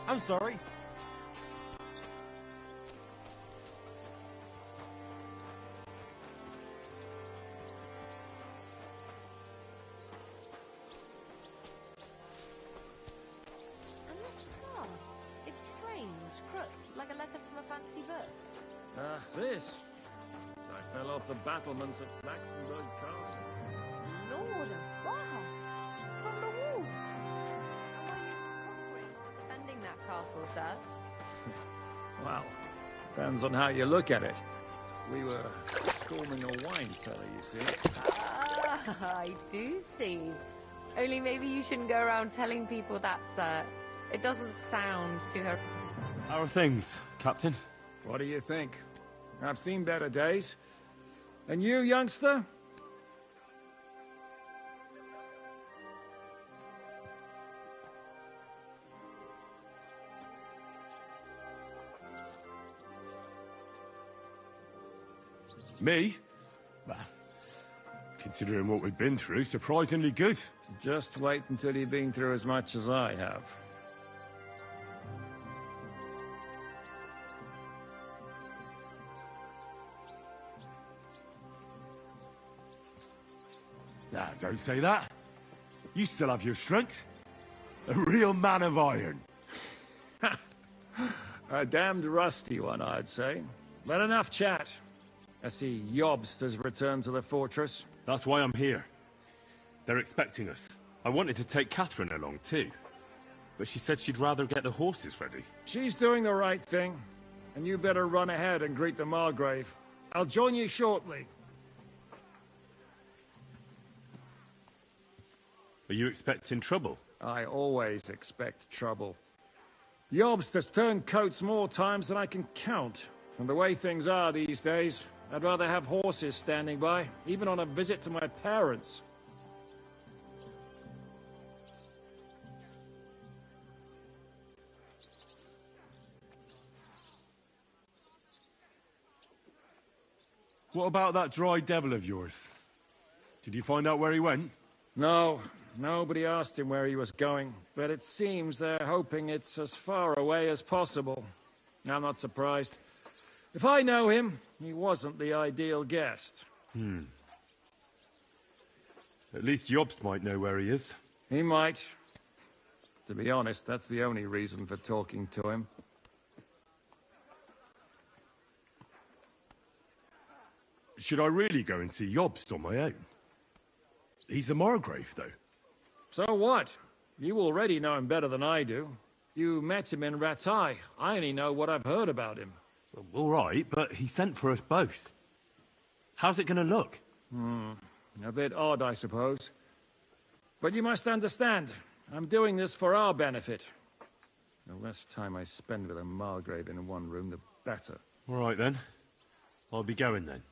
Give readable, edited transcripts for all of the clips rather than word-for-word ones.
I'm sorry. And this scar, it's strange, crooked, like a letter from a fancy book. This? I fell off the battlements at Laxenburg Castle. Lord, wow! From the wall! And were you conquering or defending that castle, sir? Well, depends on how you look at it. We were storming a wine cellar, you see. Ah, I do see. Only maybe you shouldn't go around telling people that, sir. It doesn't sound too her. How are things, Captain? What do you think? I've seen better days. And you, youngster? Me? Well, considering what we've been through, surprisingly good. Just wait until you've been through as much as I have. Nah, don't say that. You still have your strength. A real man of iron. A damned rusty one, I'd say. But enough chat. I see Jobst has returned to the fortress. That's why I'm here. They're expecting us. I wanted to take Catherine along too, but she said she'd rather get the horses ready. She's doing the right thing, and you better run ahead and greet the Margrave. I'll join you shortly. Are you expecting trouble? I always expect trouble. Jobst has turned coats more times than I can count. And the way things are these days, I'd rather have horses standing by, even on a visit to my parents. What about that dry devil of yours? Did you find out where he went? No, nobody asked him where he was going, but it seems they're hoping it's as far away as possible. I'm not surprised. If I know him, he wasn't the ideal guest. At least Jobst might know where he is. He might. To be honest, that's the only reason for talking to him. Should I really go and see Jobst on my own? He's the Margrave, though. So what? You already know him better than I do. You met him in Rattay. I only know what I've heard about him. Well, all right, but he sent for us both. How's it going to look? A bit odd, I suppose. But you must understand, I'm doing this for our benefit. The less time I spend with a Margrave in one room, the better. All right, then. I'll be going, then.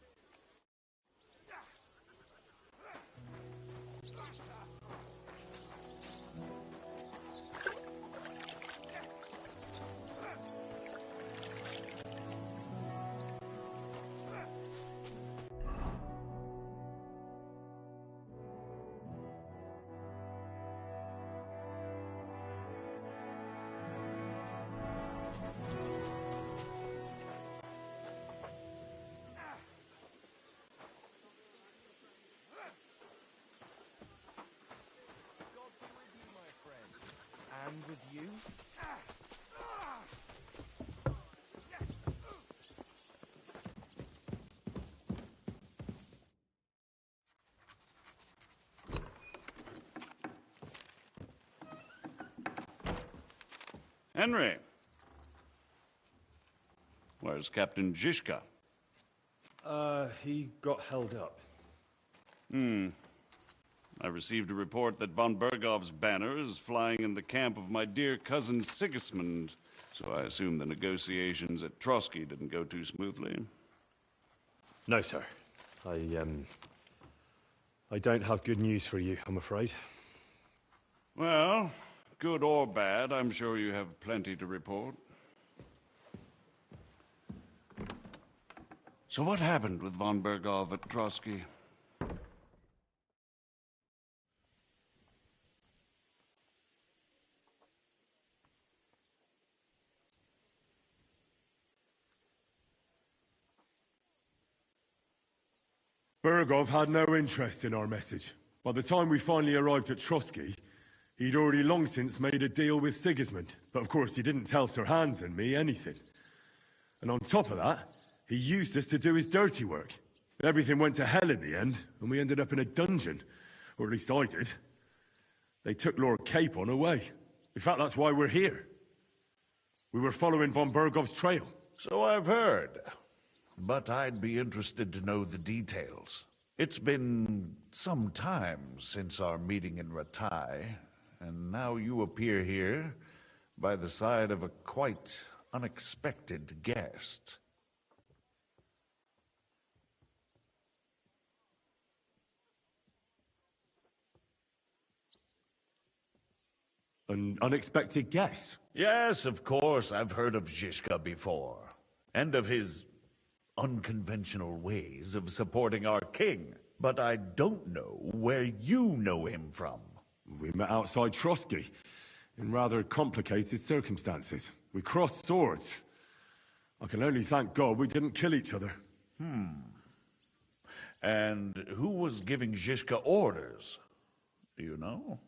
And with you? Henry. Where's Captain Zizka? He got held up. I received a report that von Bergov's banner is flying in the camp of my dear cousin Sigismund, so I assume the negotiations at Trotsky didn't go too smoothly. No, sir. I don't have good news for you, I'm afraid. Well, good or bad, I'm sure you have plenty to report. So what happened with von Bergov at Trotsky? Bergov had no interest in our message. By the time we finally arrived at Trotsky, he'd already long since made a deal with Sigismund. But of course, he didn't tell Sir Hans and me anything. And on top of that, he used us to do his dirty work. Everything went to hell in the end, and we ended up in a dungeon. Or at least I did. They took Lord Capon away. In fact, that's why we're here. We were following von Bergov's trail. So I've heard. But I'd be interested to know the details. It's been some time since our meeting in Ratai, and now you appear here by the side of a quite unexpected guest. An unexpected guess? Yes, of course, I've heard of Zhishka before, and of his unconventional ways of supporting our king. But I don't know where you know him from. We met outside Trotsky, in rather complicated circumstances. We crossed swords. I can only thank God we didn't kill each other. And who was giving Zhishka orders? Do you know?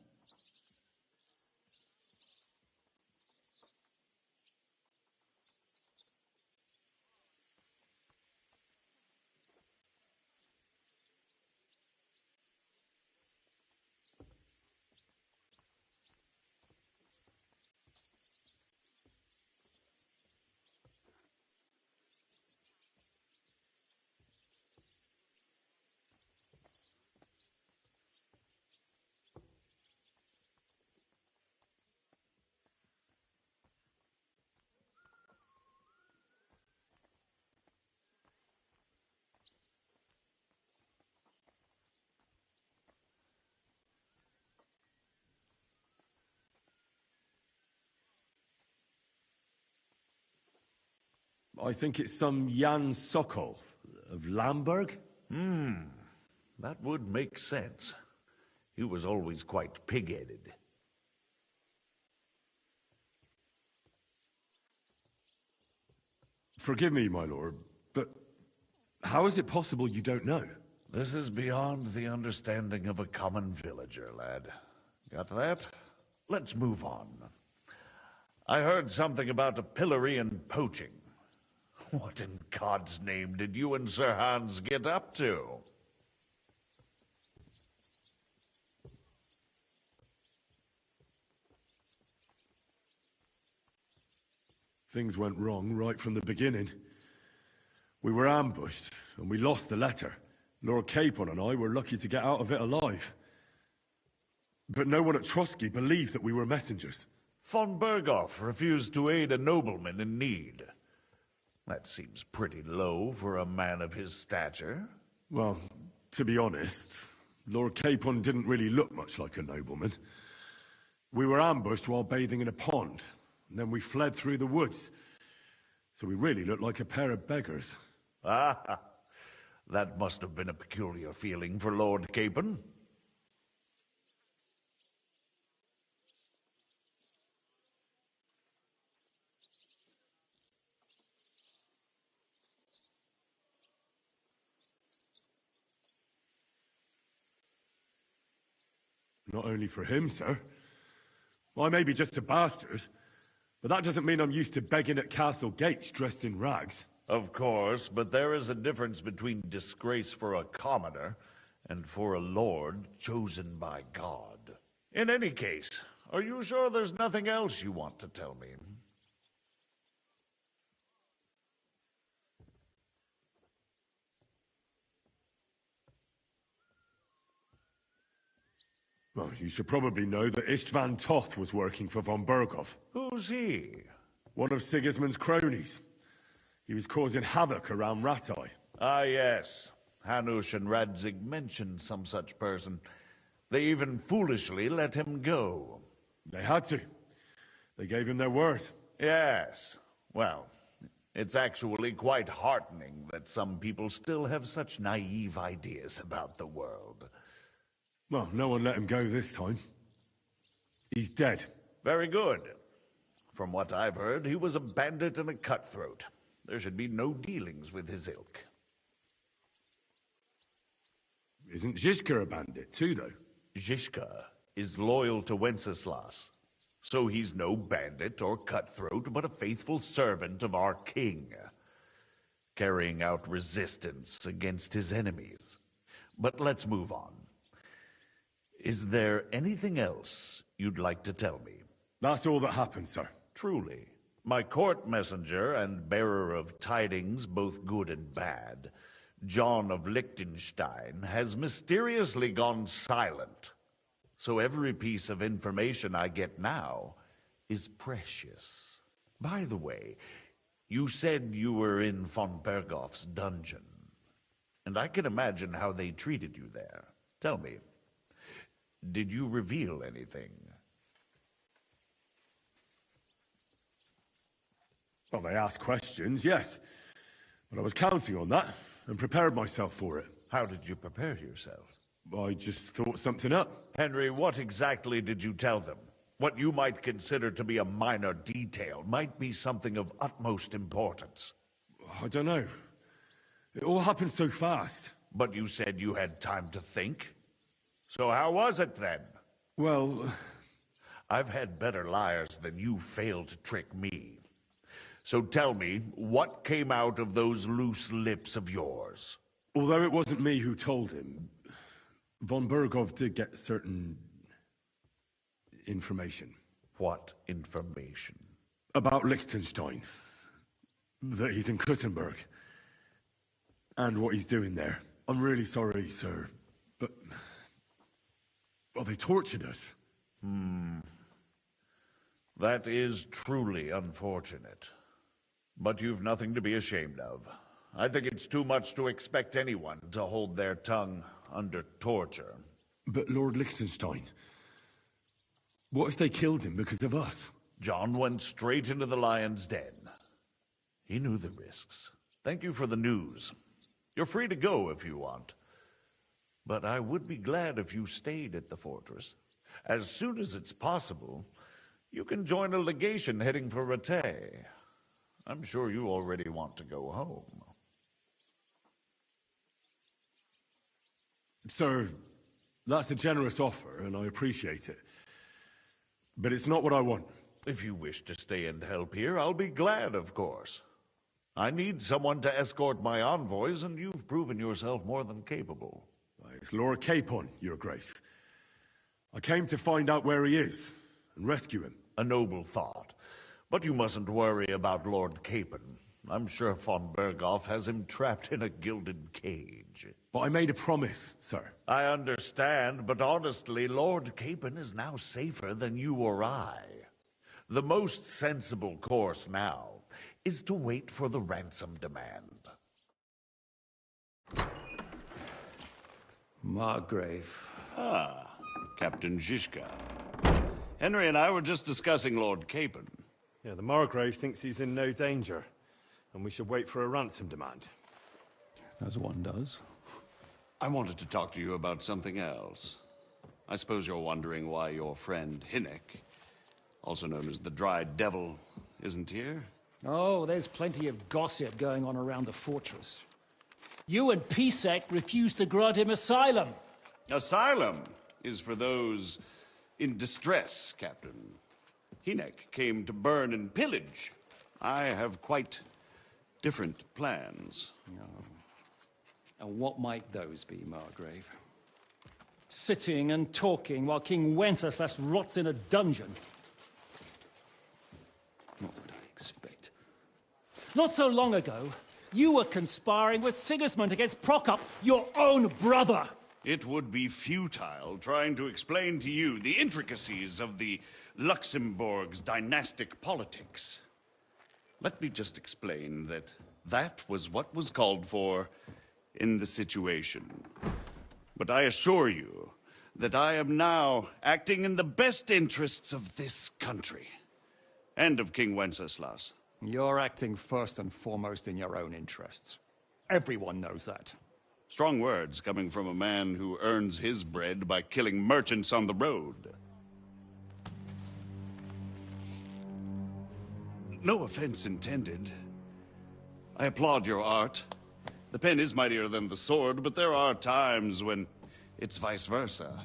I think it's some Jan Sokol of Lamberg. That would make sense. He was always quite pig-headed. Forgive me, my lord, but how is it possible you don't know? This is beyond the understanding of a common villager, lad. Got that? Let's move on. I heard something about a pillory and poaching. What in God's name did you and Sir Hans get up to? Things went wrong right from the beginning. We were ambushed, and we lost the letter. Lord Capon and I were lucky to get out of it alive. But no one at Trotsky believed that we were messengers. Von Berghoff refused to aid a nobleman in need. That seems pretty low for a man of his stature. Well, to be honest, Lord Capon didn't really look much like a nobleman. We were ambushed while bathing in a pond, and then we fled through the woods. So we really looked like a pair of beggars. Ah, that must have been a peculiar feeling for Lord Capon. Not only for him, sir. I may be just a bastard, but that doesn't mean I'm used to begging at castle gates dressed in rags. Of course, but there is a difference between disgrace for a commoner and for a lord chosen by God. In any case, are you sure there's nothing else you want to tell me? Well, you should probably know that Istvan Toth was working for von Berghoff. Who's he? One of Sigismund's cronies. He was causing havoc around Ratai. Ah, yes. Hanush and Radzig mentioned some such person. They even foolishly let him go. They had to. They gave him their word. Yes. Well, it's actually quite heartening that some people still have such naive ideas about the world. Well, no one let him go this time. He's dead. Very good. From what I've heard, he was a bandit and a cutthroat. There should be no dealings with his ilk. Isn't Zizka a bandit too, though? Zizka is loyal to Wenceslas, so he's no bandit or cutthroat, but a faithful servant of our king, carrying out resistance against his enemies. But let's move on. Is there anything else you'd like to tell me? That's all that happened, sir. Truly. My court messenger and bearer of tidings, both good and bad, John of Liechtenstein, has mysteriously gone silent. So every piece of information I get now is precious. By the way, you said you were in von Berghoff's dungeon, and I can imagine how they treated you there. Tell me, did you reveal anything? Well, they asked questions, yes. But I was counting on that, and prepared myself for it. How did you prepare yourself? I just thought something up. Henry, what exactly did you tell them? What you might consider to be a minor detail might be something of utmost importance. I don't know. It all happened so fast. But you said you had time to think. So how was it then? Well, I've had better liars than you failed to trick me. So tell me, what came out of those loose lips of yours? although it wasn't me who told him, von Berghoff did get certain information. What information? About Liechtenstein. That he's in Kuttenberg. And what he's doing there. I'm really sorry, sir, but... well, they tortured us. That is truly unfortunate. But you've nothing to be ashamed of. I think it's too much to expect anyone to hold their tongue under torture. But Lord Liechtenstein... what if they killed him because of us? John went straight into the lion's den. He knew the risks. Thank you for the news. You're free to go if you want. But I would be glad if you stayed at the fortress. As soon as it's possible, you can join a legation heading for Rattay. I'm sure you already want to go home. Sir, that's a generous offer, and I appreciate it. But it's not what I want. If you wish to stay and help here, I'll be glad, of course. I need someone to escort my envoys, and you've proven yourself more than capable. It's Lord Capon, Your Grace. I came to find out where he is, and rescue him. A noble thought. But you mustn't worry about Lord Capon. I'm sure von Berghoff has him trapped in a gilded cage. But I made a promise, sir. I understand, but honestly, Lord Capon is now safer than you or I. The most sensible course now is to wait for the ransom demand. Margrave. Ah, Captain Zizka. Henry and I were just discussing Lord Capon. Yeah, the Margrave thinks he's in no danger, and we should wait for a ransom demand. As one does. I wanted to talk to you about something else. I suppose you're wondering why your friend Hinnek, also known as the Dried Devil, isn't here? Oh, there's plenty of gossip going on around the fortress. You and Pisek refused to grant him asylum. Asylum is for those in distress, Captain. Hinnek came to burn and pillage. I have quite different plans. And what might those be, Margrave? Sitting and talking while King Wenceslas rots in a dungeon. What would I expect? Not so long ago, you were conspiring with Sigismund against Prokop, your own brother. It would be futile trying to explain to you the intricacies of the Luxembourg's dynastic politics. Let me just explain that that was what was called for in the situation. But I assure you that I am now acting in the best interests of this country and of King Wenceslas. You're acting first and foremost in your own interests. Everyone knows that. Strong words coming from a man who earns his bread by killing merchants on the road. No offense intended. I applaud your art. The pen is mightier than the sword, but there are times when It's vice versa.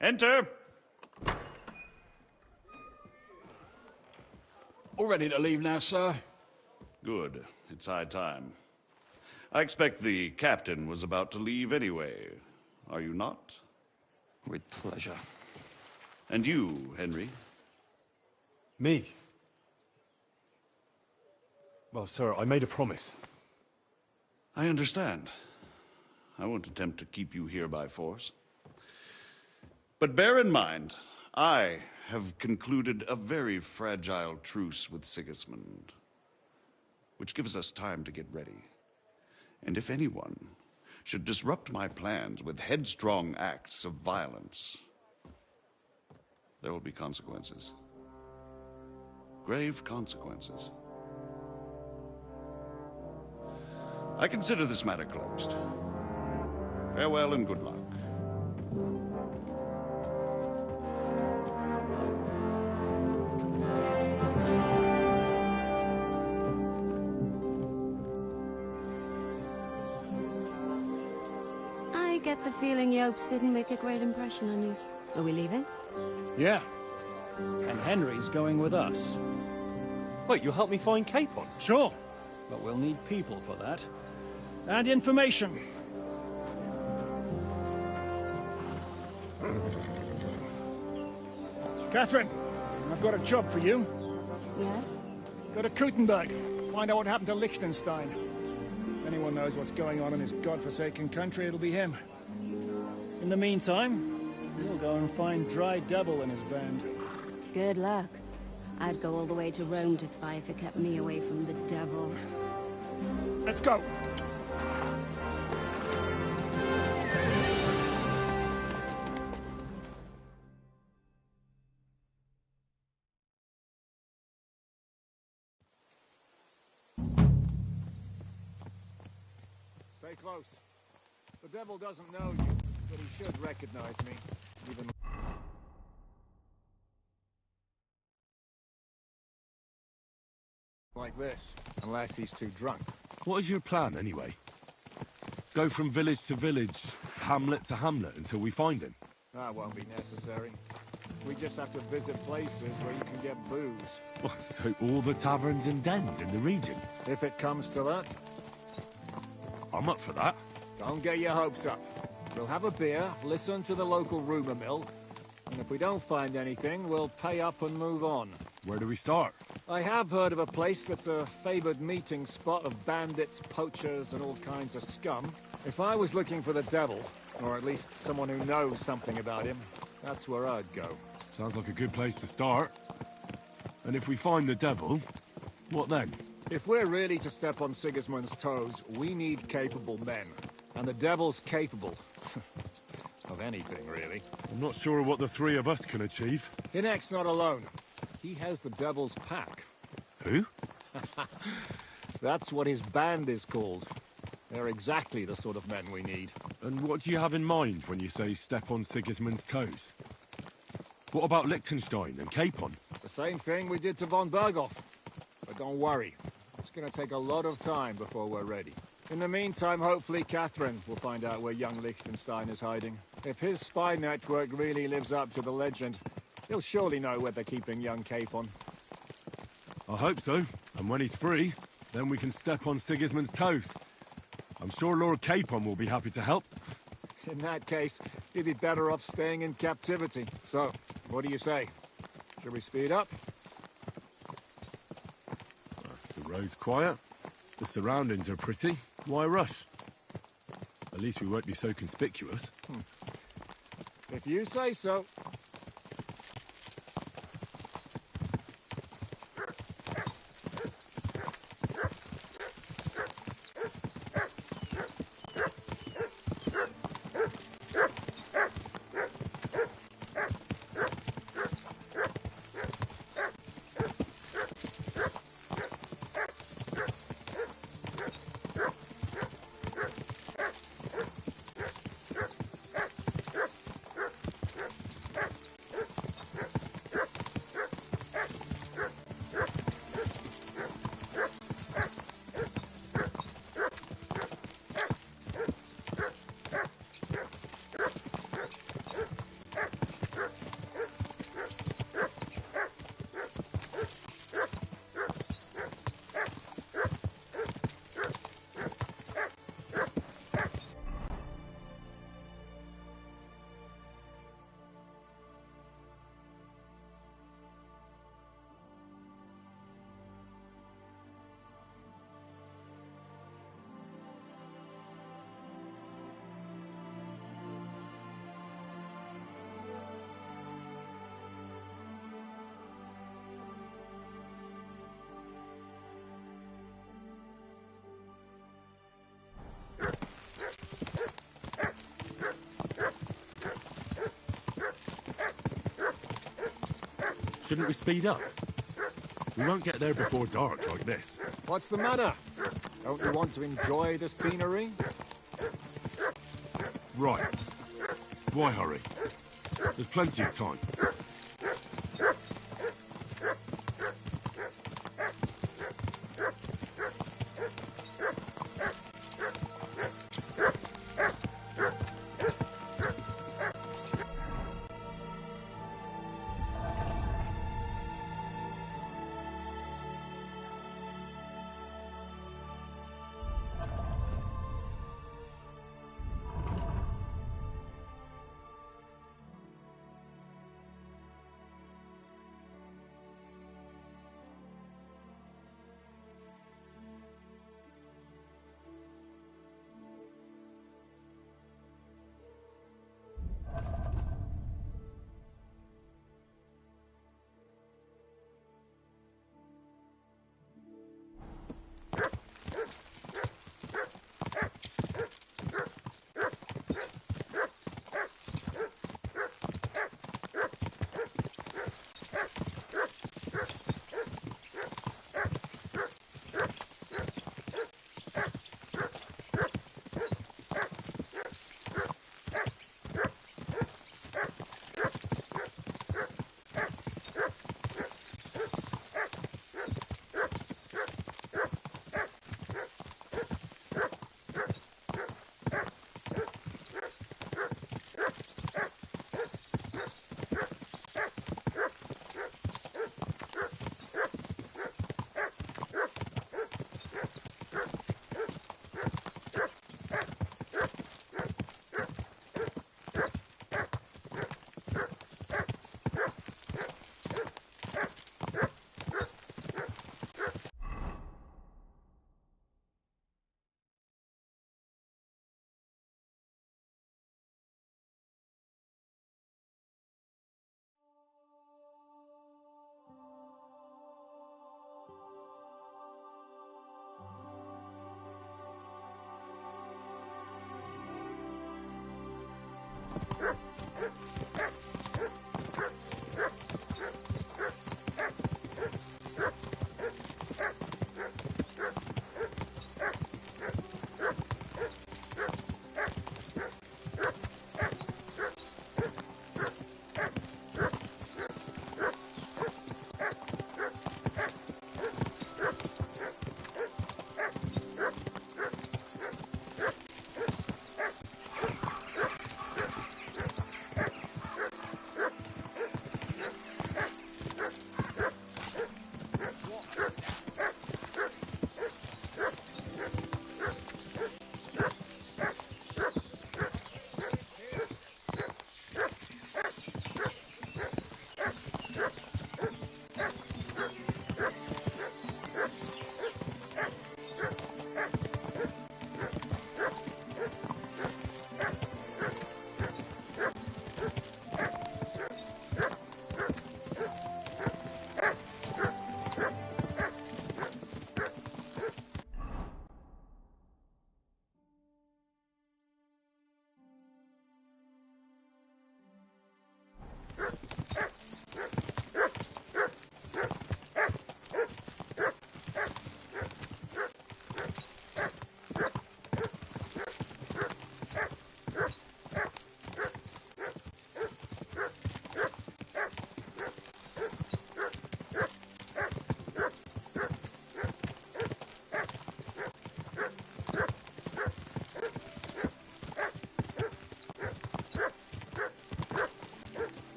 Enter! All ready to leave now, sir? Good. It's high time. I expect the captain was about to leave anyway. Are you not? With pleasure. And you, Henry? Me? Well, sir, I made a promise. I understand. I won't attempt to keep you here by force. But bear in mind, I have concluded a very fragile truce with Sigismund, which gives us time to get ready. And if anyone should disrupt my plans with headstrong acts of violence, there will be consequences. Grave consequences. I consider this matter closed. Farewell and good luck. I get the feeling Yopes didn't make a great impression on you. Are we leaving? Yeah. And Henry's going with us. Wait, you'll help me find Capon? Sure. But we'll need people for that. And information. Catherine, I've got a job for you. Yes? Go to Kuttenberg. Find out what happened to Liechtenstein. If anyone knows what's going on in his godforsaken country, it'll be him. In the meantime, we'll go and find Dry Devil and his band. Good luck. I'd go all the way to Rome to spy if it kept me away from the devil. Let's go. Stay close. The devil doesn't know you, but he should recognize me, even like this, unless he's too drunk. What is your plan, anyway? Go from village to village, hamlet to hamlet, until we find him? That won't be necessary. We just have to visit places where you can get booze. So all the taverns and dens in the region? If it comes to that, I'm up for that. don't get your hopes up. We'll have a beer, listen to the local rumor mill, and if we don't find anything, we'll pay up and move on. Where do we start? I have heard of a place that's a favored meeting spot of bandits, poachers, and all kinds of scum. If I was looking for the devil, or at least someone who knows something about him, that's where I'd go. Sounds like a good place to start. And if we find the devil, what then? If we're really to step on Sigismund's toes, we need capable men. And the devil's capable. Of anything, really. I'm not sure what the three of us can achieve. Hinek's not alone. He has the devil's pack. Who? That's what his band is called. They're exactly the sort of men we need. And what do you have in mind when you say step on Sigismund's toes? What about Liechtenstein and Capon? The same thing we did to von Berghoff. But don't worry. It's gonna take a lot of time before we're ready. In the meantime, hopefully Catherine will find out where young Liechtenstein is hiding. If his spy network really lives up to the legend, he'll surely know where they're keeping young Capon. I hope so. And when he's free, then we can step on Sigismund's toes. I'm sure Lord Capon will be happy to help. In that case, he'd be better off staying in captivity. So, what do you say? Should we speed up? The road's quiet. The surroundings are pretty. Why rush? At least we won't be so conspicuous. If you say so. Shouldn't we speed up? We won't get there before dark like this. What's the matter? Don't you want to enjoy the scenery? Right. Why hurry? There's plenty of time.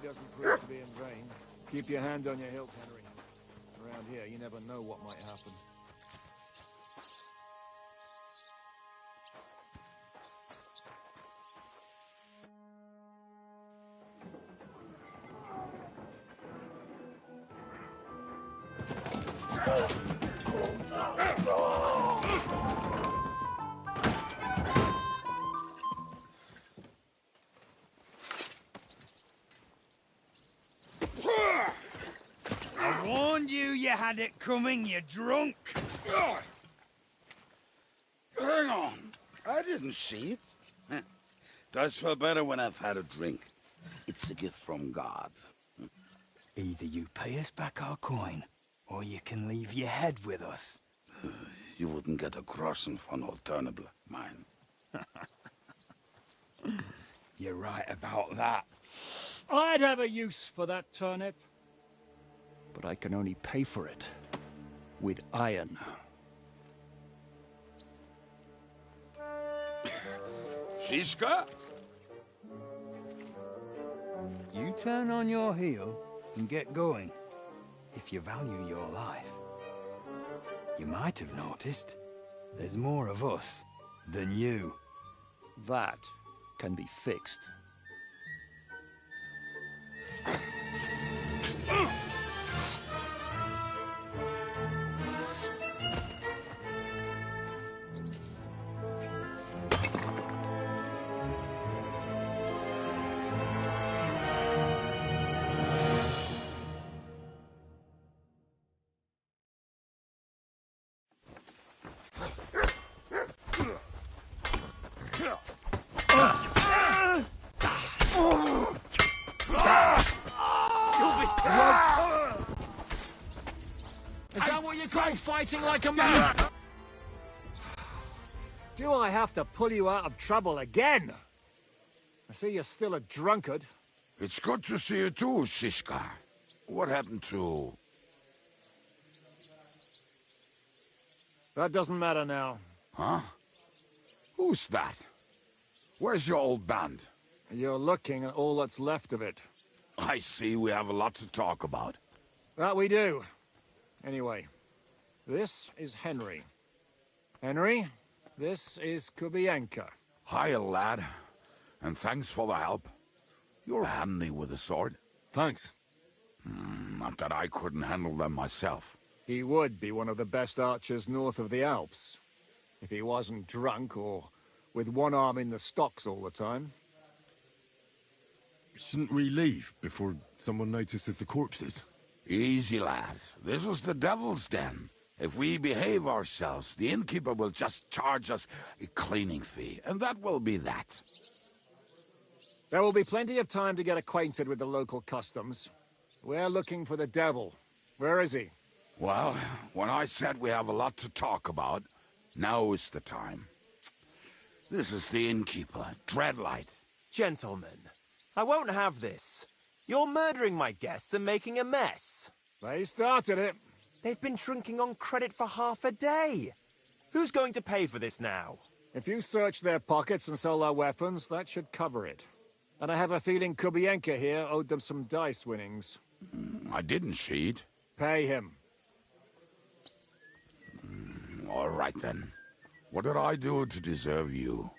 doesn't prove to be in vain. Keep your hand on your hilt, Henry. Around here, you never know what might happen. I warned you had it coming, you drunk. Hang on. I didn't see it. Does feel better when I've had a drink. It's a gift from God. Either you pay us back our coin, or you can leave your head with us. You wouldn't get a groschen for an alternative, mine. You're right about that. I'd have a use for that turnip. But I can only pay for it with iron. Shiska? You turn on your heel and get going, if you value your life. You might have noticed there's more of us than you. That can be fixed. Is that what you call fighting like a man? Do I have to pull you out of trouble again? I see you're still a drunkard. It's good to see you too, Shiska. What happened to... That doesn't matter now. Huh? Who's that? Where's your old band? You're looking at all that's left of it. I see we have a lot to talk about. That we do. Anyway, this is Henry. Henry, this is Kubienka. Hiya, lad. And thanks for the help. You're handy with a sword. Thanks. Not that I couldn't handle them myself. He would be one of the best archers north of the Alps. If he wasn't drunk or with one arm in the stocks all the time. Shouldn't we leave before someone notices the corpses? Easy, lad. This was the devil's den. If we behave ourselves, the innkeeper will just charge us a cleaning fee, and that will be that. There will be plenty of time to get acquainted with the local customs. We're looking for the devil. Where is he? Well, when I said we have a lot to talk about, now is the time. This is the innkeeper, Dreadlight. Gentlemen, I won't have this. You're murdering my guests and making a mess. They started it. They've been drinking on credit for half a day. Who's going to pay for this now? If you search their pockets and sell their weapons, that should cover it. And I have a feeling Kubienka here owed them some dice winnings. I didn't cheat. Pay him. All right, then. What did I do to deserve you?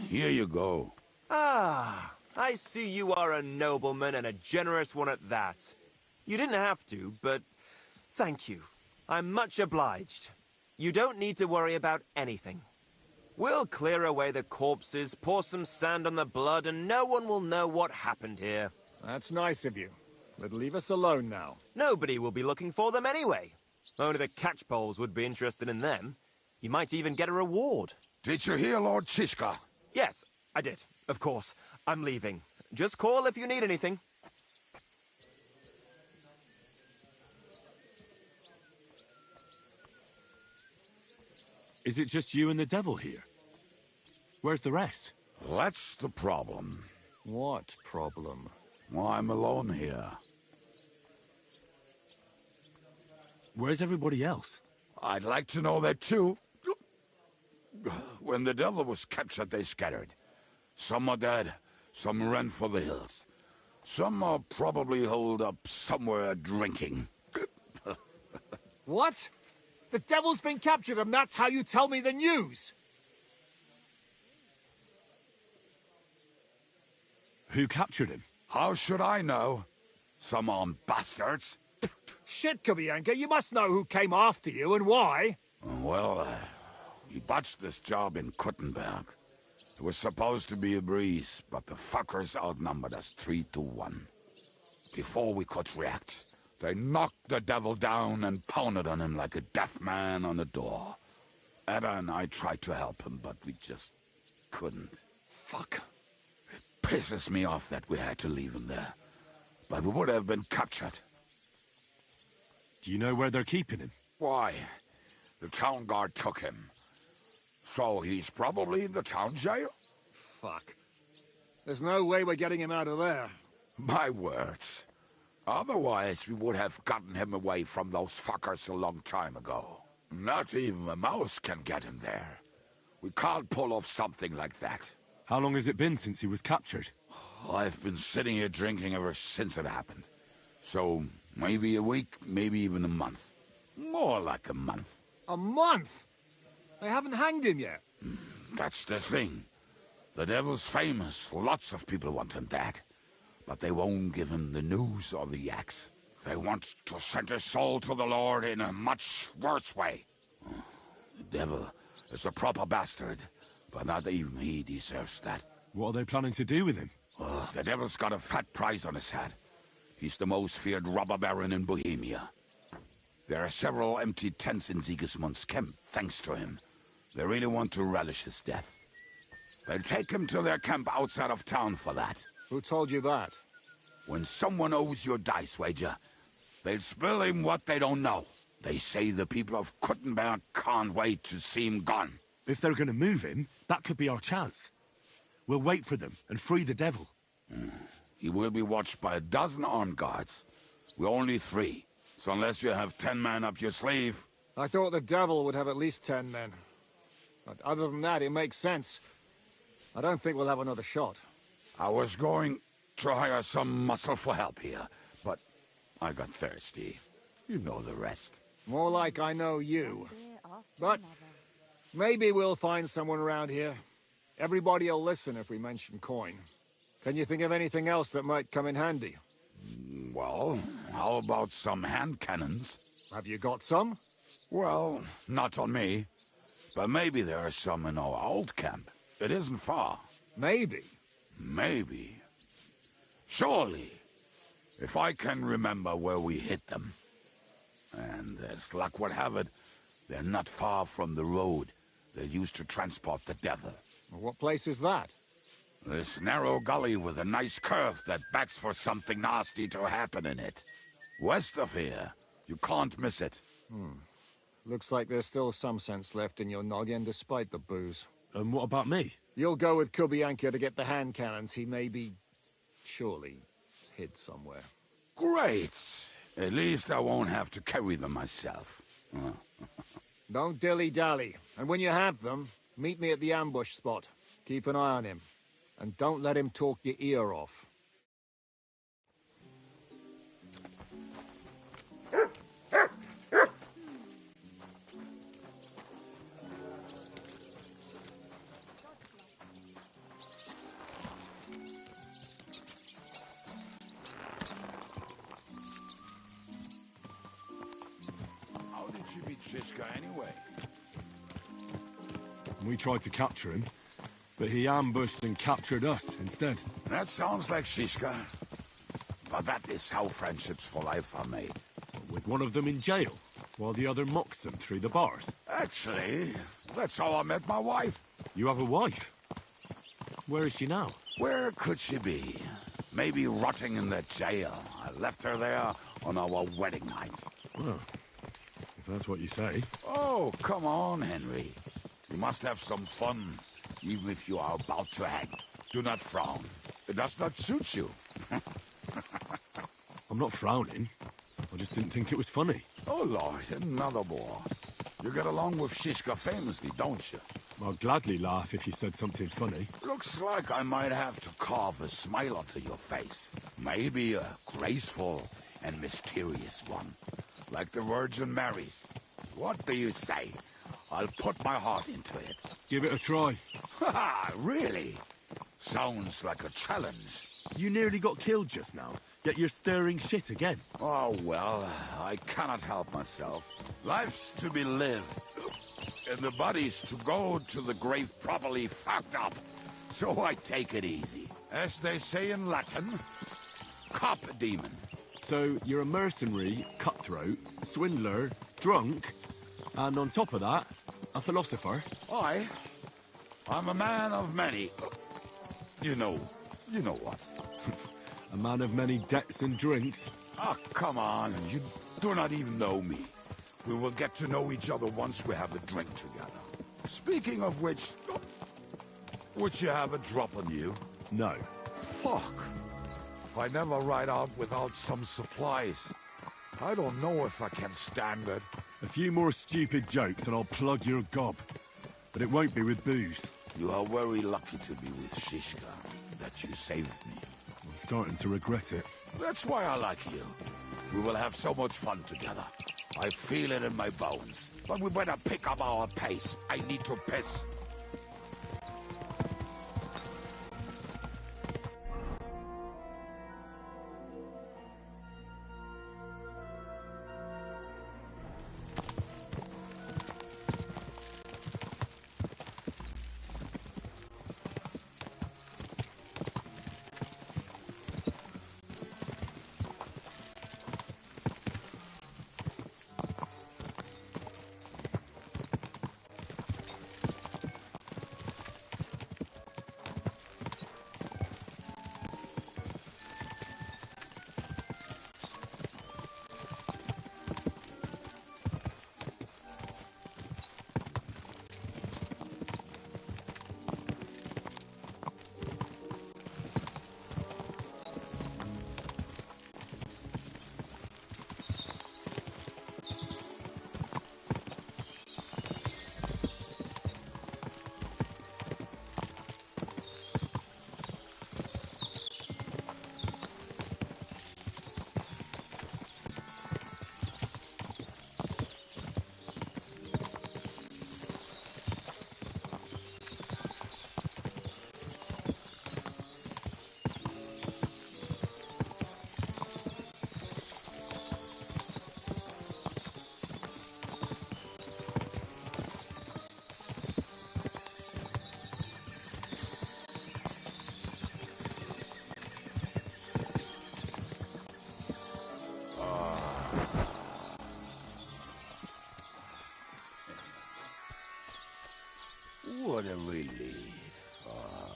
Here you go. Ah, I see you are a nobleman and a generous one at that. You didn't have to, but thank you. I'm much obliged. You don't need to worry about anything. We'll clear away the corpses, pour some sand on the blood, and no one will know what happened here. That's nice of you. But leave us alone now. Nobody will be looking for them anyway. Only the catchpoles would be interested in them. You might even get a reward. Did you hear Lord Chishka? Yes, I did. Of course. I'm leaving. Just call if you need anything. Is it just you and the devil here? Where's the rest? That's the problem. What problem? Well, I'm alone here. Where's everybody else? I'd like to know that too. When the devil was captured, they scattered. Some are dead, some ran for the hills. Some are probably holed up somewhere drinking. What? The devil's been captured and that's how you tell me the news? Who captured him? How should I know? Some armed bastards. Shit, Kubianka, you must know who came after you and why. Well, we botched this job in Kuttenberg. It was supposed to be a breeze, but the fuckers outnumbered us 3-1. Before we could react, they knocked the devil down and pounded on him like a deaf man on a door. Ada and I tried to help him, but we just couldn't. Fuck. It pisses me off that we had to leave him there. But we would have been captured. Do you know where they're keeping him? Why? The town guard took him. So he's probably in the town jail? Fuck. There's no way we're getting him out of there. My words. Otherwise, we would have gotten him away from those fuckers a long time ago. Not even a mouse can get him there. We can't pull off something like that. How long has it been since he was captured? I've been sitting here drinking ever since it happened. So, maybe a week, maybe even a month. More like a month. A month? They haven't hanged him yet. That's the thing. The devil's famous. Lots of people want him dead. But they won't give him the news or the axe. They want to send his soul to the Lord in a much worse way. The devil is a proper bastard, but not even he deserves that. What are they planning to do with him? The devil's got a fat price on his head. He's the most feared robber baron in Bohemia. There are several empty tents in Sigismund's camp, thanks to him. They really want to relish his death. They'll take him to their camp outside of town for that. Who told you that? When someone owes you a dice wager, they'll spill him what they don't know. They say the people of Kuttenberg can't wait to see him gone. If they're going to move him, that could be our chance. We'll wait for them and free the devil. He will be watched by a dozen armed guards. We're only 3, so unless you have 10 men up your sleeve... I thought the devil would have at least 10 men. But other than that, it makes sense. I don't think we'll have another shot. I was going to hire some muscle for help here, but I got thirsty. You know the rest. More like I know you. But maybe we'll find someone around here. Everybody will listen if we mention coin. Can you think of anything else that might come in handy? Well, how about some hand cannons? Have you got some? Well, not on me. But maybe there are some in our old camp. It isn't far. Maybe. Maybe. Surely. If I can remember where we hit them. And as luck would have it, they're not far from the road they used to transport the devil. What place is that? This narrow gully with a nice curve that begs for something nasty to happen in it. West of here. You can't miss it. Looks like there's still some sense left in your noggin despite the booze. And what about me? You'll go with Kubianka to get the hand cannons. He may be... surely hid somewhere. Great. At least I won't have to carry them myself. Don't dilly-dally. And when you have them, meet me at the ambush spot. Keep an eye on him. And don't let him talk your ear off. How did you beat Shishka anyway? We tried to capture him, but he ambushed and captured us instead. That sounds like Shishka. But that is how friendships for life are made. With one of them in jail, while the other mocks them through the bars. Actually, that's how I met my wife. You have a wife? Where is she now? Where could she be? Maybe rotting in the jail. I left her there on our wedding night. Well, if that's what you say. Oh, come on, Henry. You must have some fun, even if you are about to hang. Do not frown. It does not suit you. I'm not frowning. I just didn't think it was funny. Oh, Lord, another war. You get along with Shishka famously, don't you? I'll gladly laugh if you said something funny. Looks like I might have to carve a smile onto your face. Maybe a graceful and mysterious one, like the Virgin Mary's. What do you say? I'll put my heart into it. Give it a try. Ha! Really? Sounds like a challenge. You nearly got killed just now, yet you're stirring shit again. Oh, well, I cannot help myself. Life's to be lived, and the body's to go to the grave properly fucked up. So I take it easy. As they say in Latin, cop demon. So you're a mercenary, cutthroat, swindler, drunk, and on top of that, a philosopher? I'm a man of many... You know what. A man of many debts and drinks. Oh, come on. You do not even know me. We will get to know each other once we have a drink together. Speaking of which, would you have a drop on you? No. Fuck. I never ride out without some supplies. I don't know if I can stand it. A few more stupid jokes and I'll plug your gob. But it won't be with booze. You are very lucky to be with Shishka, that you saved me. I'm starting to regret it. That's why I like you. We will have so much fun together. I feel it in my bones. But we better pick up our pace. I need to piss. What a relief.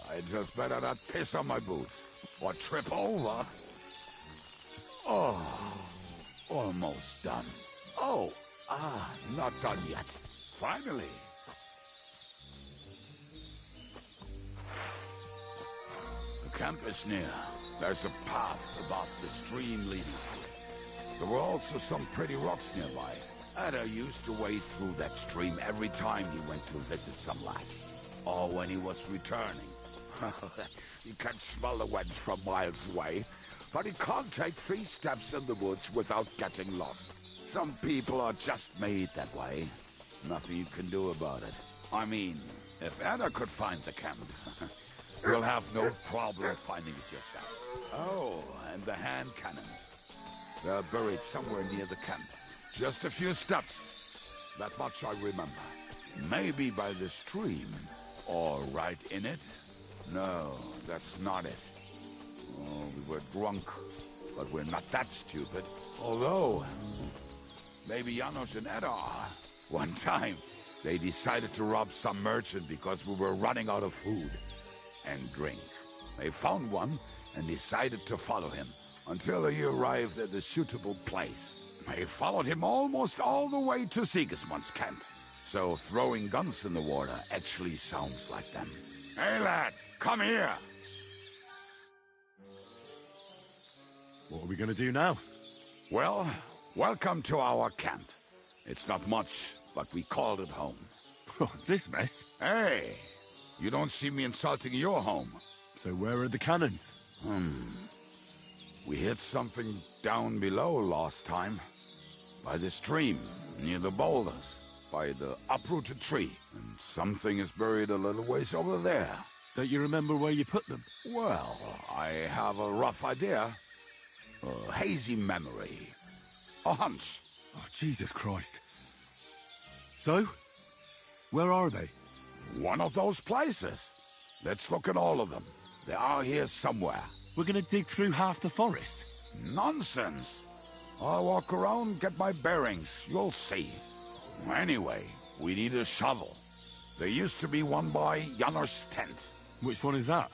I just better not piss on my boots or trip over. Oh, almost done. Oh, not done yet. Finally. The camp is near. There's a path above the stream leading to it. There were also some pretty rocks nearby. Ada used to wade through that stream every time he went to visit some lass. Or when he was returning. He can smell the wench from miles away, but he can't take 3 steps in the woods without getting lost. Some people are just made that way. Nothing you can do about it. I mean, if Ada could find the camp, you'll have no problem finding it yourself. Oh, and the hand cannons. They're buried somewhere near the camp. Just a few steps. That much I remember. Maybe by the stream. Or right in it? No, that's not it. Oh, we were drunk. But we're not that stupid. Although, maybe Janos and Edda are. One time, they decided to rob some merchant because we were running out of food and drink. They found one and decided to follow him until he arrived at a suitable place. They followed him almost all the way to Sigismund's camp. So throwing guns in the water actually sounds like them. Hey lad, come here! What are we gonna do now? Well, welcome to our camp. It's not much, but we called it home. This mess? Hey! You don't see me insulting your home. So where are the cannons? We hit something down below last time. By the stream, near the boulders. By the uprooted tree. And something is buried a little ways over there. Don't you remember where you put them? Well, I have a rough idea. A hazy memory. A hunch. Oh, Jesus Christ. So? Where are they? One of those places. Let's look at all of them. They are here somewhere. We're gonna dig through half the forest. Nonsense. I'll walk around, get my bearings. You'll see. Anyway, we need a shovel. There used to be one by Janner's tent. Which one is that?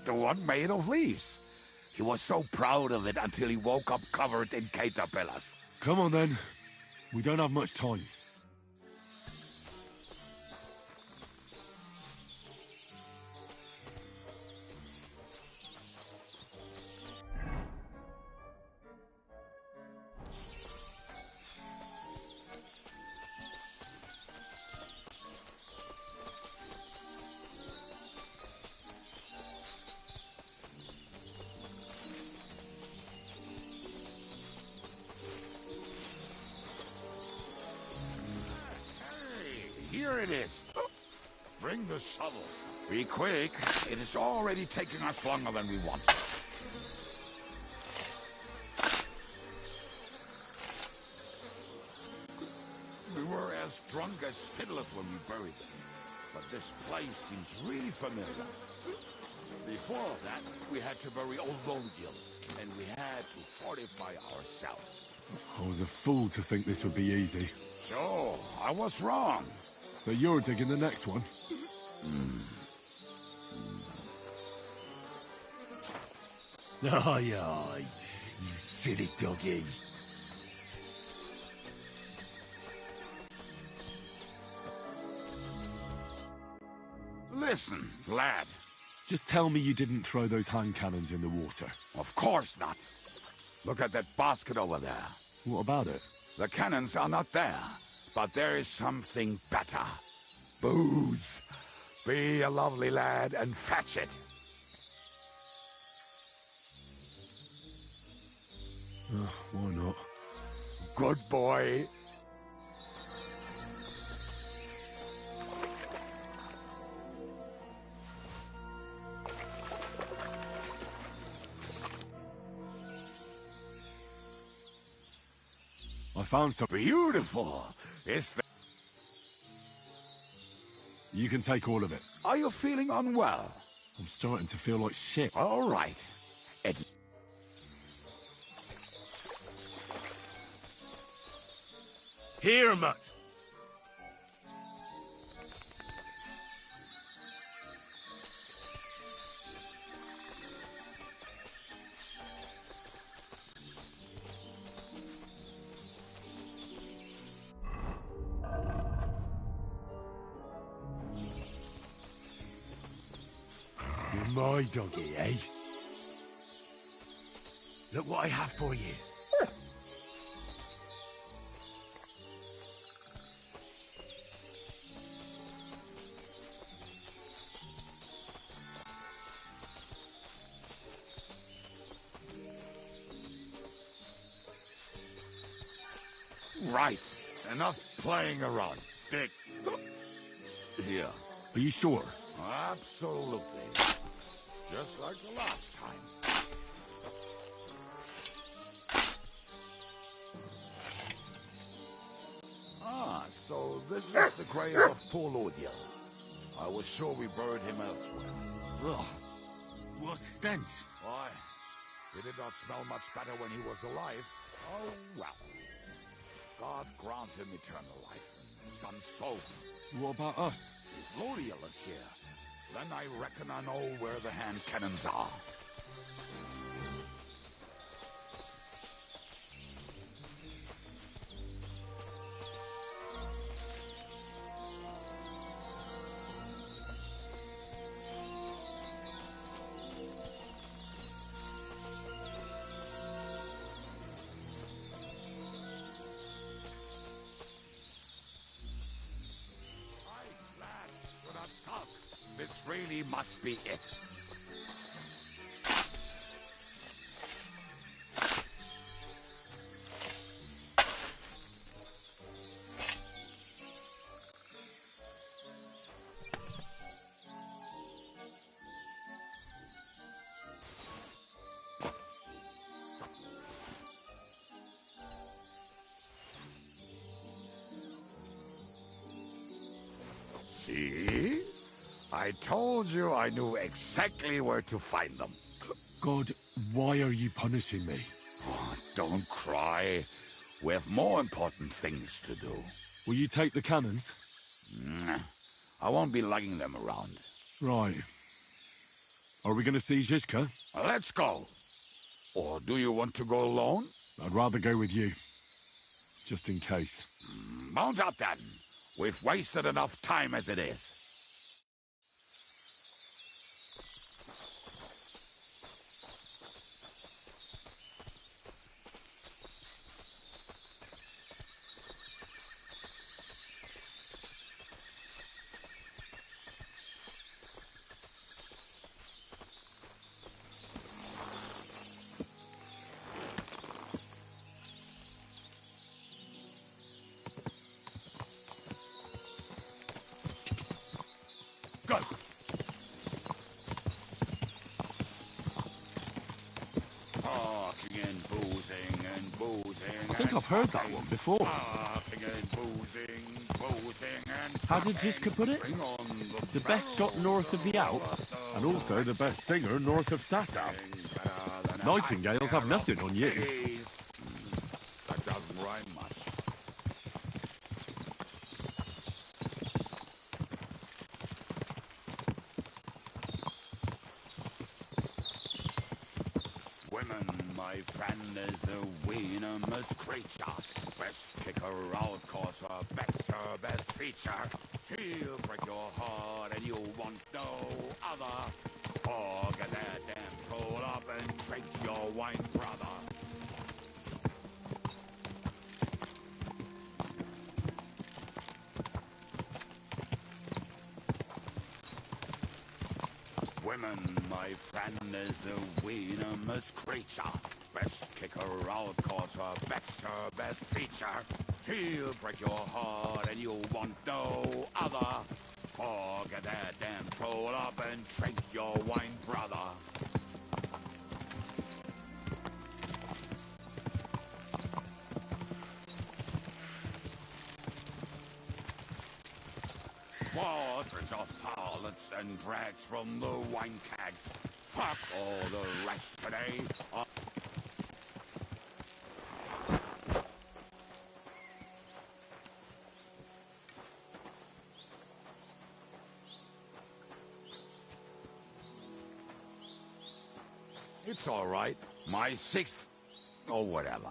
The one made of leaves. He was so proud of it until he woke up covered in caterpillars. Come on then. We don't have much time. Here it is. Bring the shovel. Be quick. It is already taking us longer than we want. We were as drunk as fiddlers when we buried them. But this place seems really familiar. Before that, we had to bury old Loneville, and we had to fortify ourselves. I was a fool to think this would be easy. So, I was wrong. So you're digging the next one? Aye, aye, you silly doggy. Listen, lad. Just tell me you didn't throw those hand cannons in the water. Of course not. Look at that basket over there. What about it? The cannons are not there, but there is something better. Booze. Be a lovely lad and fetch it. Why not? Good boy. I found some. Beautiful. It's the... You can take all of it. Are you feeling unwell? I'm starting to feel like shit. All right. Here, Mutt. You're my doggy, eh? Look what I have for you. Right. Enough playing around. Dick. Here. Are you sure? Absolutely. Just like the last time. Ah, so this is the grave of poor Lodiel. I was sure we buried him elsewhere. Ugh. What stench. Why? He did not smell much better when he was alive. Oh, well. God grant him eternal life and some soul. What about us? If Lodiel is here, then I reckon I know where the hand cannons are. This really must be it. I told you I knew exactly where to find them. God, why are you punishing me? Oh, don't cry. We have more important things to do. Will you take the cannons? Nah, I won't be lugging them around. Right. Are we going to see Zizka? Let's go. Or do you want to go alone? I'd rather go with you. Just in case. Mount up then. We've wasted enough time as it is. Go! Talking and boozing and boozing. I think I've heard that one before. Talking and boozing and... How did Zizka put it? The best shot north of the Alps, and also the best singer north of Sasau. Nightingales have nothing on you. That doesn't rhyme much. Women, my friend, is a venomous creature. Best kick her out, cause her best feature. She'll break your heart and you want no other. Forget that and roll up and drink your wine, brother. Women, my friend, is a venomous creature. Best kick her out, cause her best feature. She'll break your heart and you'll want no other. Forget that and roll up and drink your wine, brother. Waters of harlots and drags from the wine kegs. Fuck all the rest today. It's all right. My sixth, or whatever.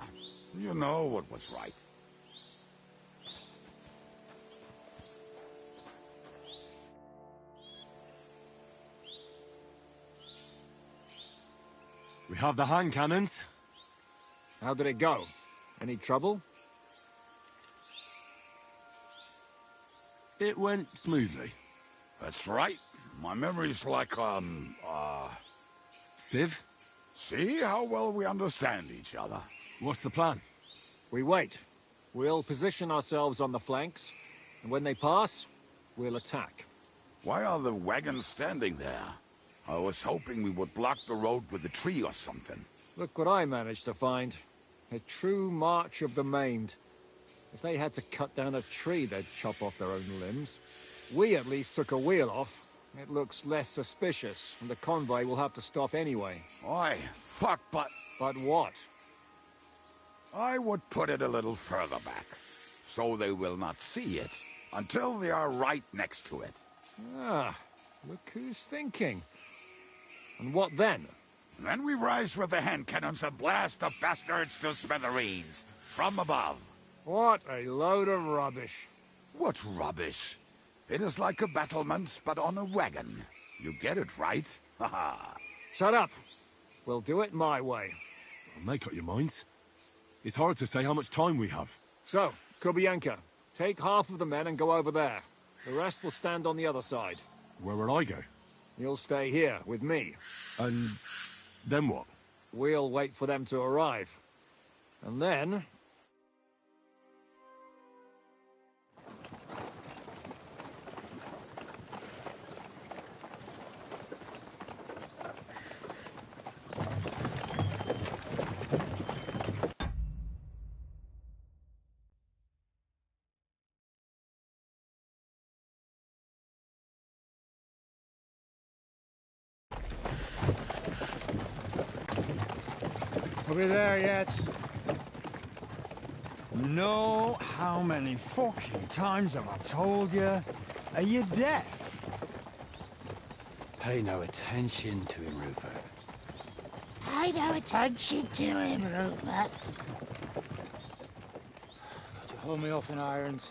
You know what was right. We have the hand cannons. How did it go? Any trouble? It went smoothly. That's right. My memory's like, Civ? See how well we understand each other. What's the plan? We wait. We'll position ourselves on the flanks, and when they pass, we'll attack. Why are the wagons standing there? I was hoping we would block the road with a tree or something. Look what I managed to find. A true march of the maimed. If they had to cut down a tree, they'd chop off their own limbs. We at least took a wheel off. It looks less suspicious, and the convoy will have to stop anyway. Oi, fuck, but... But what? I would put it a little further back, so they will not see it, until they are right next to it. Ah, look who's thinking. And what then? Then we rise with the hand cannons and blast the bastards to smithereens, from above. What a load of rubbish. What rubbish? It is like a battlement, but on a wagon. You get it, right? Haha. Shut up. We'll do it my way. Make up your minds. It's hard to say how much time we have. So, Kubianka, take half of the men and go over there. The rest will stand on the other side. Where will I go? You'll stay here, with me. And then what? We'll wait for them to arrive. And then, be there yet. No, how many fucking times have I told you? Are you deaf? Pay no attention to him, Rupert. Pay no attention to him, Rupert. You hold me up in irons.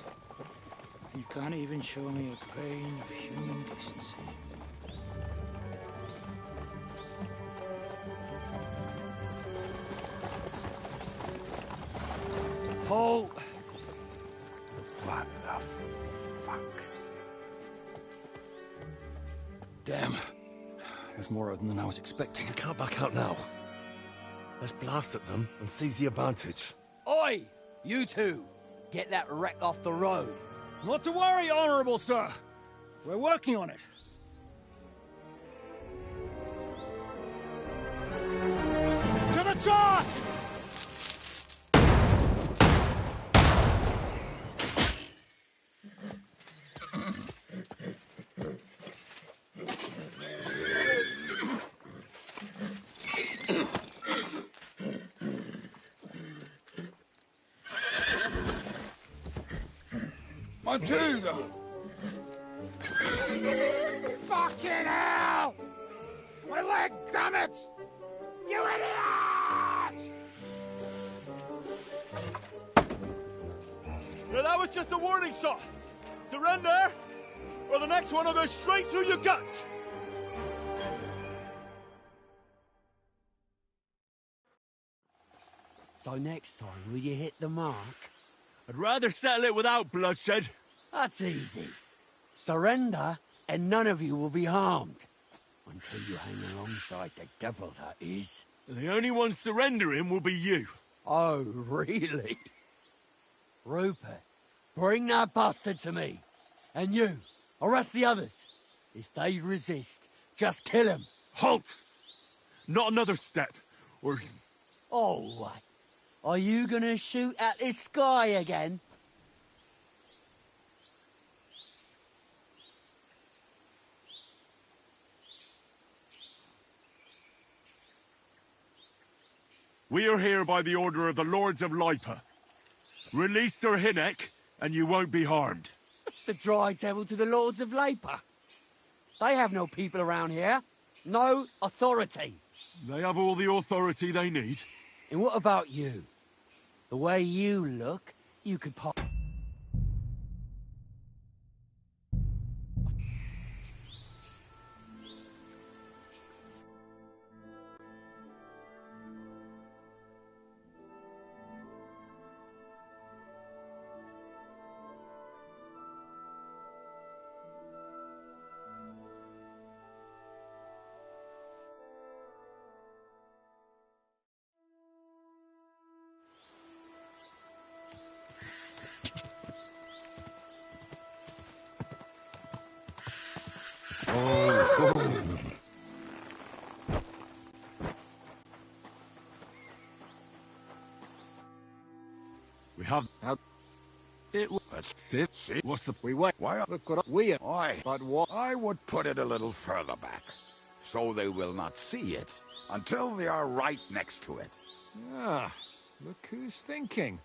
You can't even show me a grain of human decency. Paul! What the fuck? Damn. There's more of them than I was expecting. We can't back out now. Let's blast at them and seize the advantage. Oi! You two! Get that wreck off the road. Not to worry, Honorable Sir. We're working on it. To the task! My two, though. Fucking hell! My leg, damn it! You idiots! No, that was just a warning shot. Surrender, or the next one will go straight through your guts. So next time, will you hit the mark? I'd rather settle it without bloodshed. That's easy. Surrender, and none of you will be harmed. Until you hang alongside the devil, that is. The only one surrendering will be you. Oh, really? Rupert, bring that bastard to me. And you, arrest the others. If they resist, just kill them. Halt! Not another step, or... Oh, what? Are you gonna shoot at this sky again? We are here by the order of the Lords of Lipa. Release Sir Hinnek, and you won't be harmed. What's the dry devil to the Lords of Labour? They have no people around here. No authority. They have all the authority they need. And what about you? The way you look, you could pop... We have... It was... Sit. What's the... We wait. Why? Look what we are. Why? But what? I would put it a little further back, so they will not see it until they are right next to it. Ah, look who's thinking.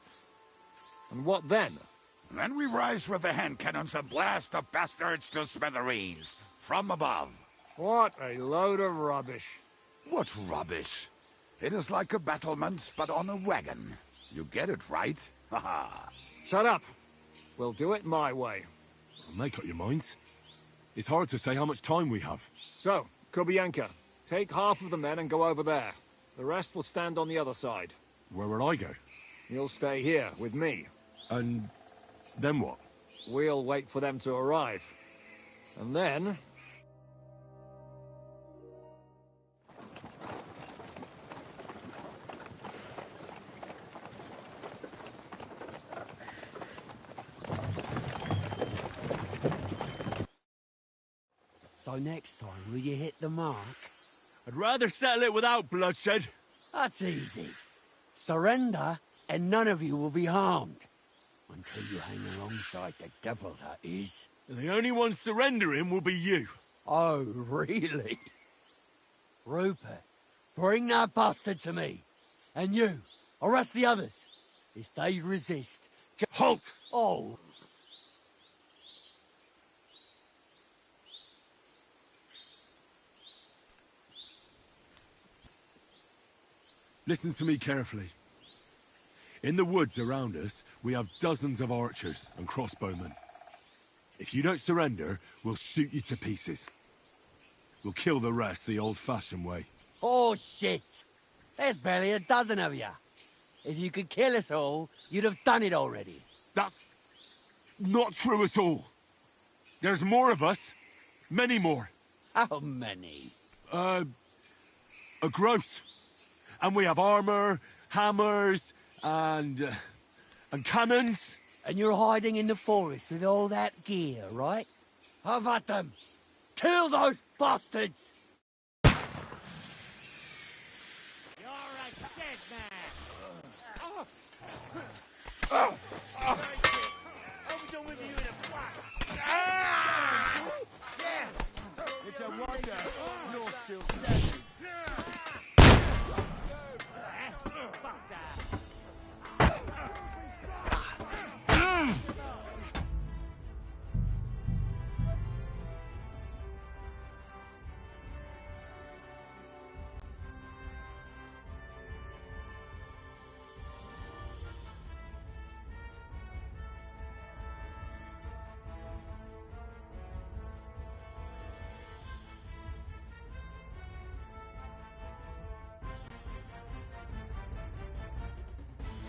And what then? Then we rise with the hand cannons and blast the bastards to smithereens from above. What a load of rubbish. What rubbish? It is like a battlement, but on a wagon. You get it right? Haha. Shut up. We'll do it my way. Make up your minds. It's hard to say how much time we have. So, Kubienka, take half of the men and go over there. The rest will stand on the other side. Where will I go? You'll stay here with me. And then what? We'll wait for them to arrive. And then... So next time, will you hit the mark? I'd rather settle it without bloodshed. That's easy. Surrender, and none of you will be harmed. Until you hang alongside the devil, that is. The only one surrendering will be you. Oh, really? Rupert, bring that bastard to me. And you, arrest the others. If they resist, Halt! Oh. Listen to me carefully. In the woods around us, we have dozens of archers and crossbowmen. If you don't surrender, we'll shoot you to pieces. We'll kill the rest the old-fashioned way. Oh, shit! There's barely a dozen of you. If you could kill us all, you'd have done it already. That's not true at all. There's more of us. Many more. How many? A gross. And we have armor, hammers, and cannons. And you're hiding in the forest with all that gear, right? Have at them! Kill those bastards! You're a dead man! Overdone with you in a flash! Yeah! It's a wonder you're still standing.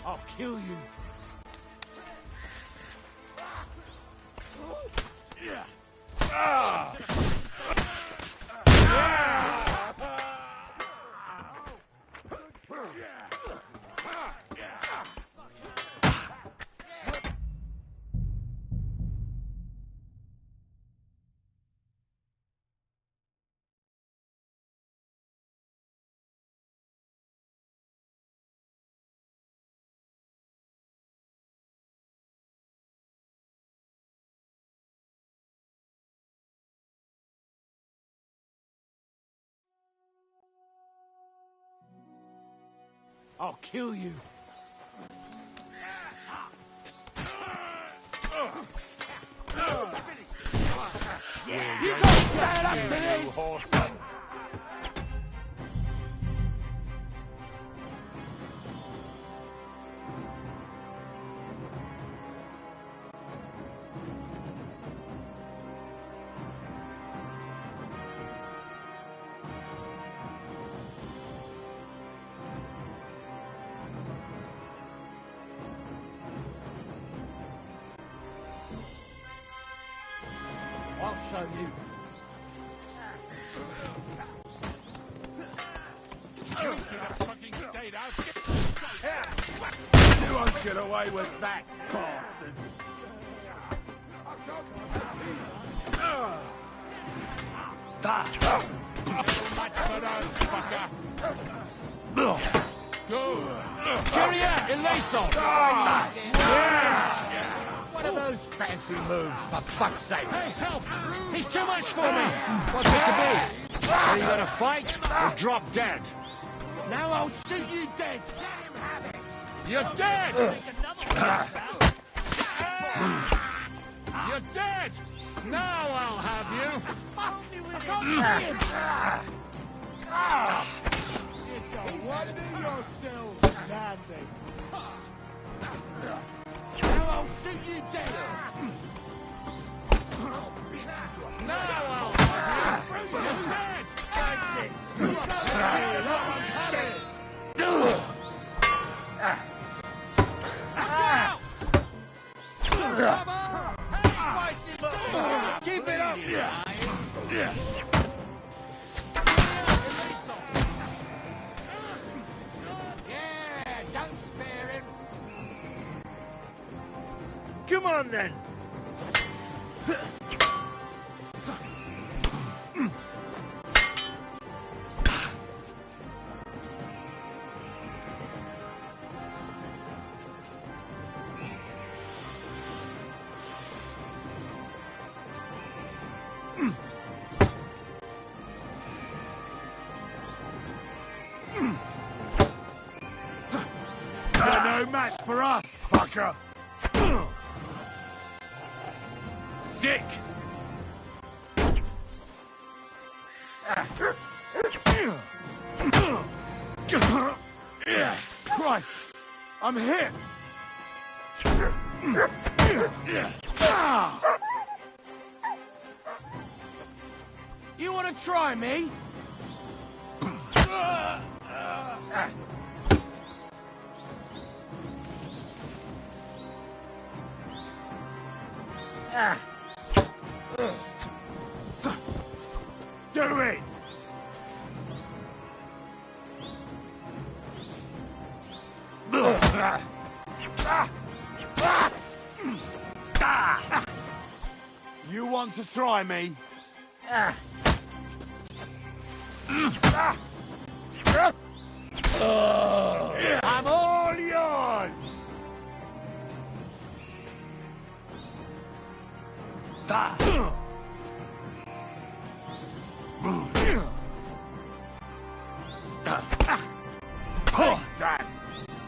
I'll kill you. I'll kill you. Yeah, you got stand up to this! I'll show you. You won't get away with that, bastard! Carry out, Elason! What are those fancy moves, for fuck's sake? Hey, help! He's too much for me! What's it to be? Are you gonna fight or drop dead? Now I'll shoot you dead! Let him have it! You're dead! You're dead! Now I'll have you! It's a wonder you're still standing. Now I'll shoot you dead! Now I'll have you! You're dead! That's it! Keep it up! Yeah, don't spare him! Come on then! no match for us, fucker! Sick! Christ! I'm hit! You want to try me? Do it! You want to try me? I'm all yours! That.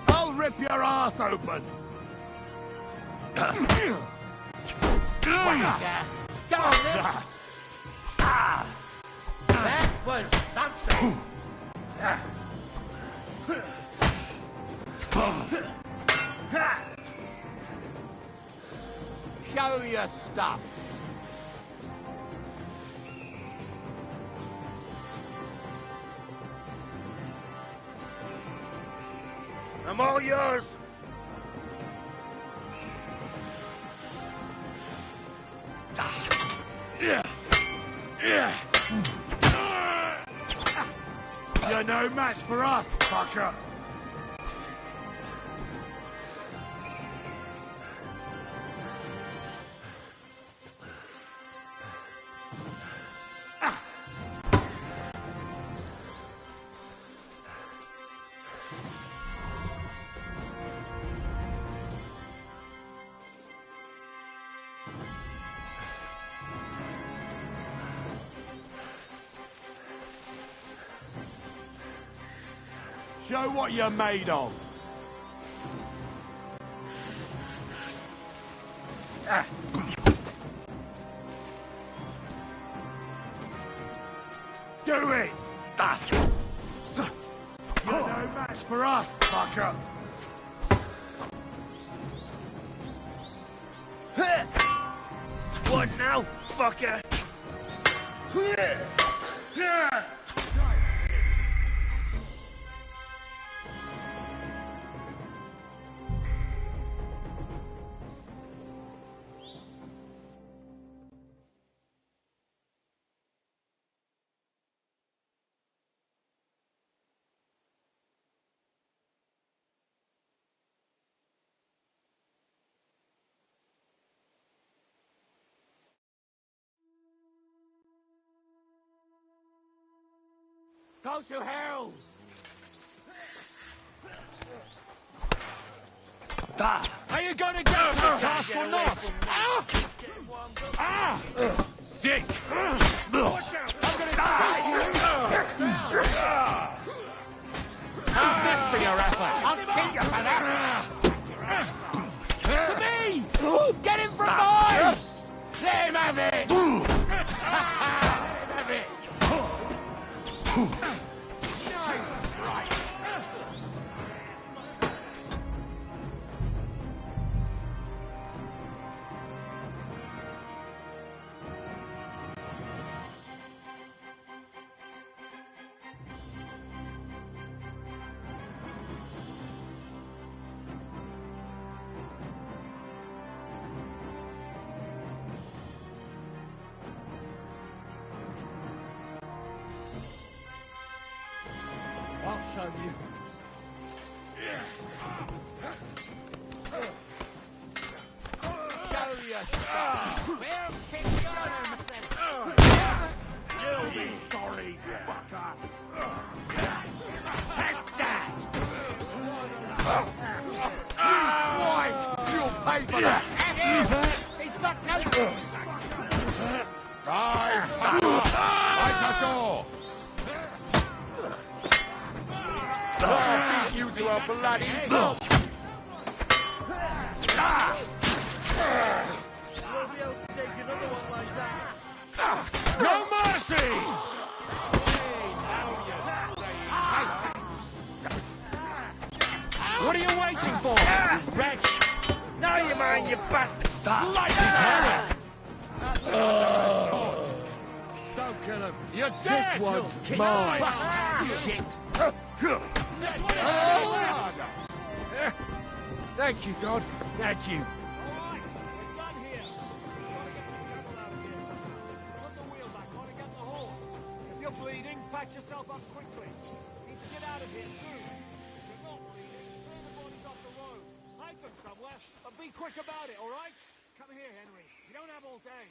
I'll rip your ass open! Go on, then. That was something. Show your stuff. I'm all yours! You're no match for us, fucker! Show what you're made of. Do it! You're no match for us, fucker! What now, fucker? Go to hell! Are you gonna get the task or not? Sick! I'm gonna die! How's this for your effort? I'll kill you for that! To me! Get him from mine! Let him have it! Let him have it! Nice strike! I'll show you. Show your stuff. We'll kick your ass. You'll be sorry, fucker. Take that! You swine! You'll pay for that! He's got no... Die, fucker! Like us all! I'll beat you to a bloody pulp! for, you wretch? Now you mind, you bastard! Light his head! Don't kill him. You're dead! This one's you mine. Shit! Thank you, God. Thank you. If you're bleeding, patch yourself up quickly. Need to get out of here soon. If you're not bleeding, clear the bodies off the road. Hide them somewhere, but be quick about it, all right? Come here, Henry. You don't have all day.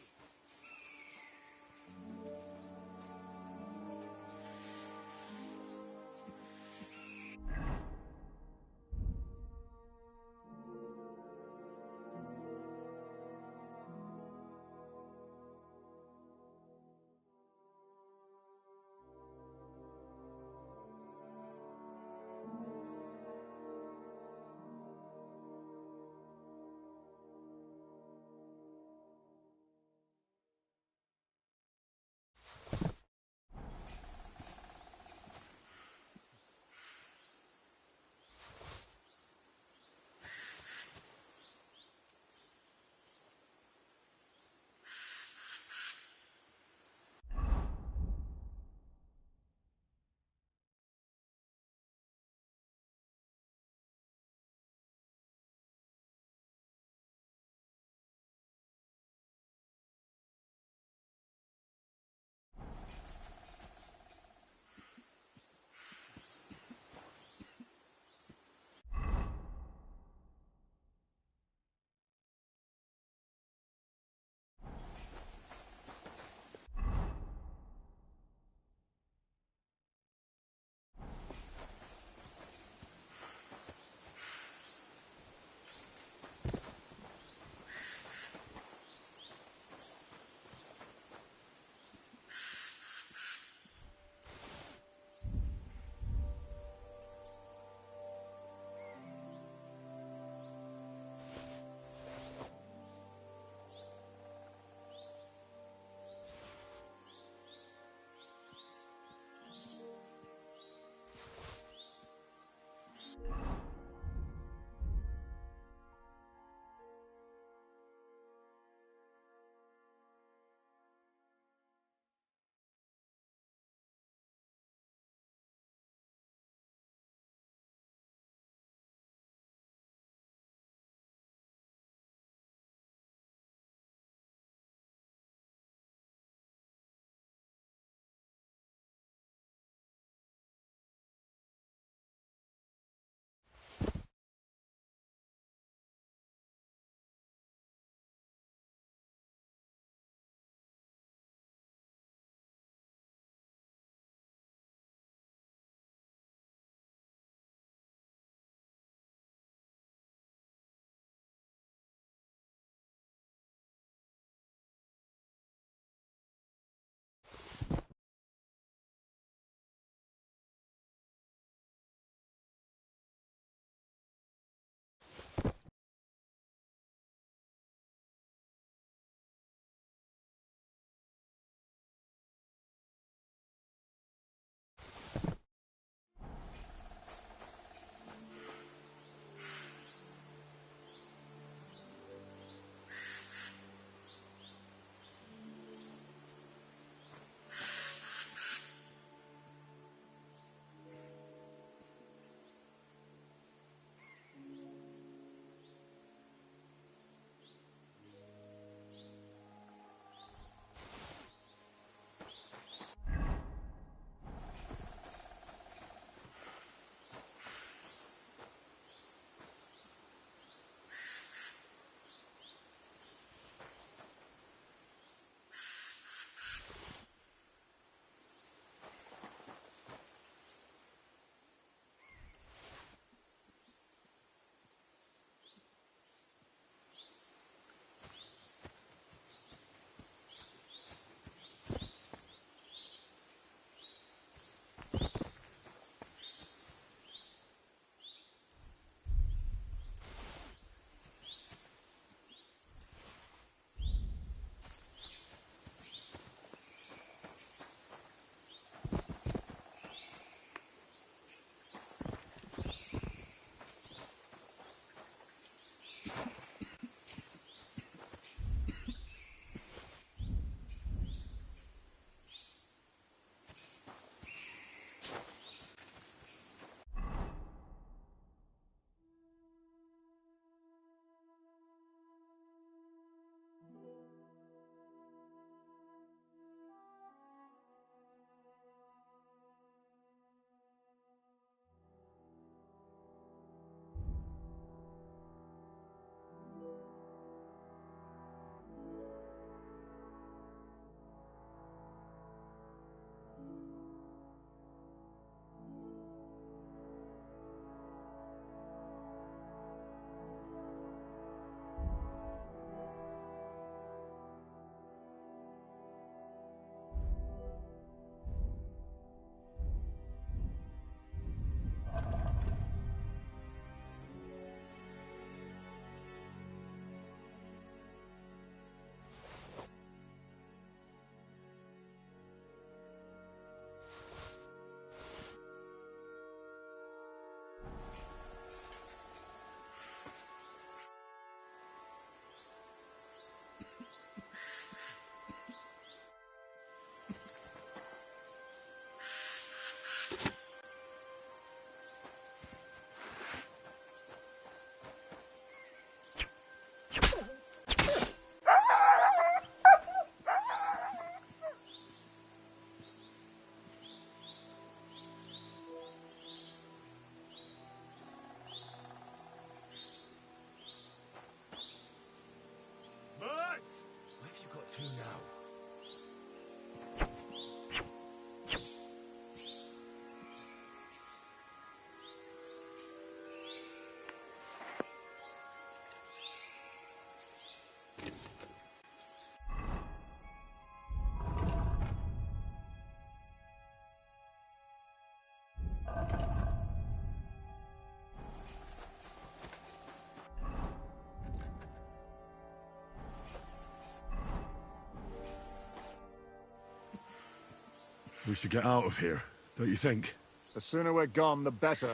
We should get out of here, don't you think? The sooner we're gone, the better.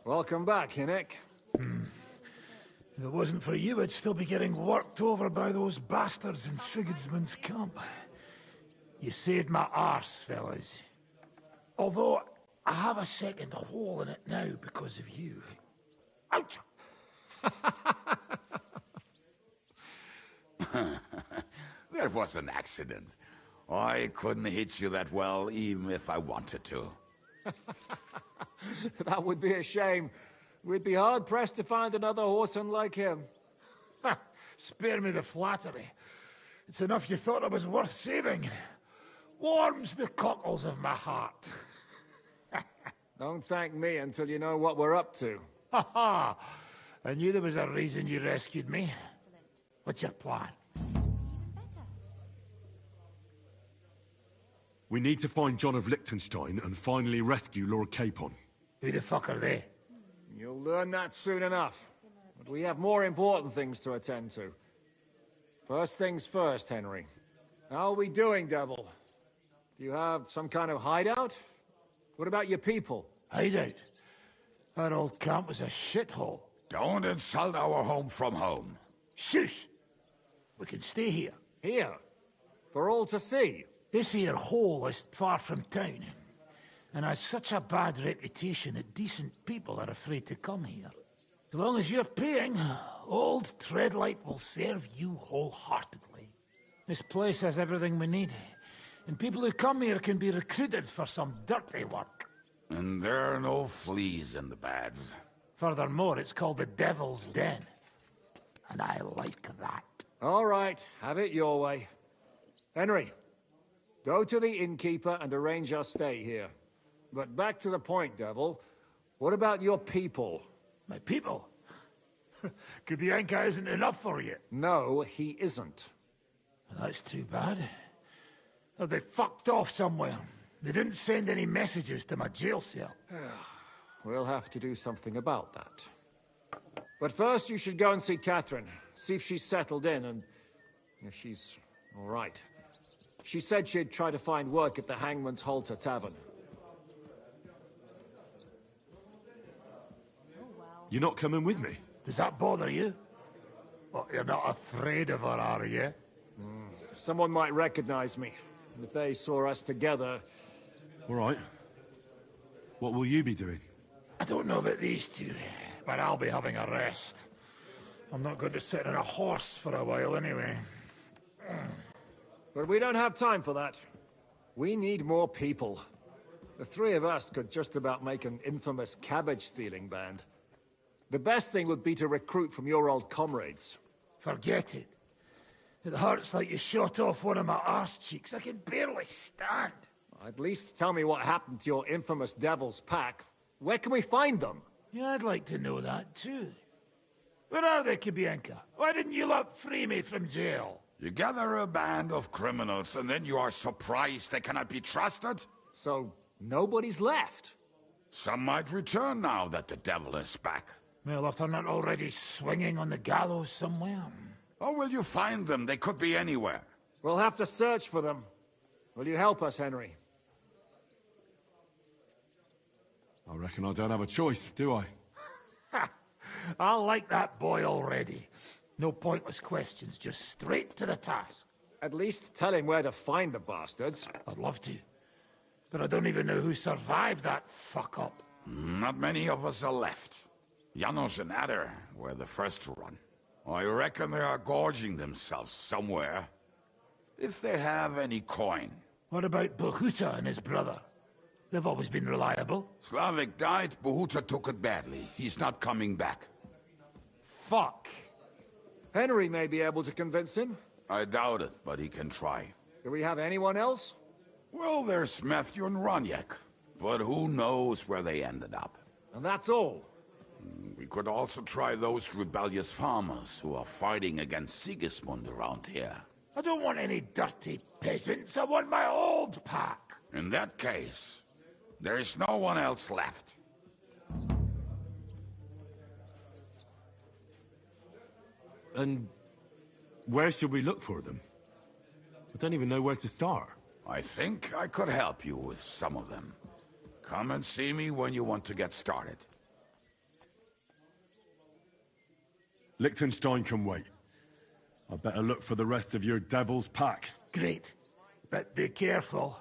Welcome back, Hinnick. If it wasn't for you, I'd still be getting worked over by those bastards in Sigismund's camp. You saved my arse, fellas. Although, I have a second hole in it now because of you. Ouch! That was an accident. I couldn't hit you that well, even if I wanted to. That would be a shame. We'd be hard-pressed to find another horseman like him. Spare me the flattery. It's enough you thought I was worth saving. Warms the cockles of my heart. Don't thank me until you know what we're up to. Ha ha! I knew there was a reason you rescued me. What's your plan? We need to find John of Liechtenstein and finally rescue Lord Capon. Who the fuck are they? You'll learn that soon enough. But we have more important things to attend to. First things first, Henry. How are we doing, Devil? Do you have some kind of hideout? What about your people? Hideout? Our old camp was a shithole. Don't insult our home from home. Shush! We can stay here. Here? For all to see? This here hole is far from town, and has such a bad reputation that decent people are afraid to come here. As long as you're paying, old Treadlight will serve you wholeheartedly. This place has everything we need, and people who come here can be recruited for some dirty work. And there are no fleas in the beds. Furthermore, it's called the Devil's Den, and I like that. All right, have it your way. Henry, go to the innkeeper and arrange our stay here. But back to the point, Devil. What about your people? My people? Kubienka isn't enough for you. No, he isn't. That's too bad. Have they fucked off somewhere? They didn't send any messages to my jail cell. We'll have to do something about that. But first you should go and see Catherine. See if she's settled in and if she's all right. She said she'd try to find work at the Hangman's Halter Tavern. You're not coming with me? Does that bother you? Well, you're not afraid of her, are you? Someone might recognize me. And if they saw us together... All right. What will you be doing? I don't know about these two, but I'll be having a rest. I'm not going to sit on a horse for a while anyway. But we don't have time for that. We need more people. The three of us could just about make an infamous cabbage-stealing band. The best thing would be to recruit from your old comrades. Forget it. It hurts like you shot off one of my arse cheeks. I can barely stand. At least tell me what happened to your infamous Devil's Pack. Where can we find them? Yeah, I'd like to know that too. Where are they, Kubienka? Why didn't you lot free me from jail? You gather a band of criminals and then you are surprised they cannot be trusted? So, nobody's left? Some might return now that the devil is back. Well, if they're not already swinging on the gallows somewhere. How will you find them? They could be anywhere. We'll have to search for them. Will you help us, Henry? I reckon I don't have a choice, do I? I like that boy already. No pointless questions, just straight to the task. At least tell him where to find the bastards. I'd love to. But I don't even know who survived that fuck-up. Not many of us are left. Janos and Adder were the first to run. I reckon they are gorging themselves somewhere. If they have any coin. What about Bohuta and his brother? They've always been reliable. Slavik died, Bohuta took it badly. He's not coming back. Fuck. Henry may be able to convince him. I doubt it, but he can try. Do we have anyone else? Well, there's Matthew and Roniak. But who knows where they ended up. And that's all. We could also try those rebellious farmers who are fighting against Sigismund around here. I don't want any dirty peasants. I want my old pack. In that case, there is no one else left. And where should we look for them? I don't even know where to start. I think I could help you with some of them. Come and see me when you want to get started. Liechtenstein can wait. I better look for the rest of your devil's pack. Great. But be careful.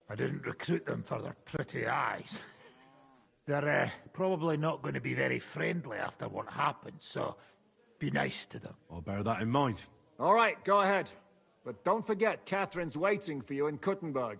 I didn't recruit them for their pretty eyes. They're probably not going to be very friendly after what happened, so be nice to them. I'll bear that in mind. All right, go ahead. But don't forget, Catherine's waiting for you in Kuttenberg.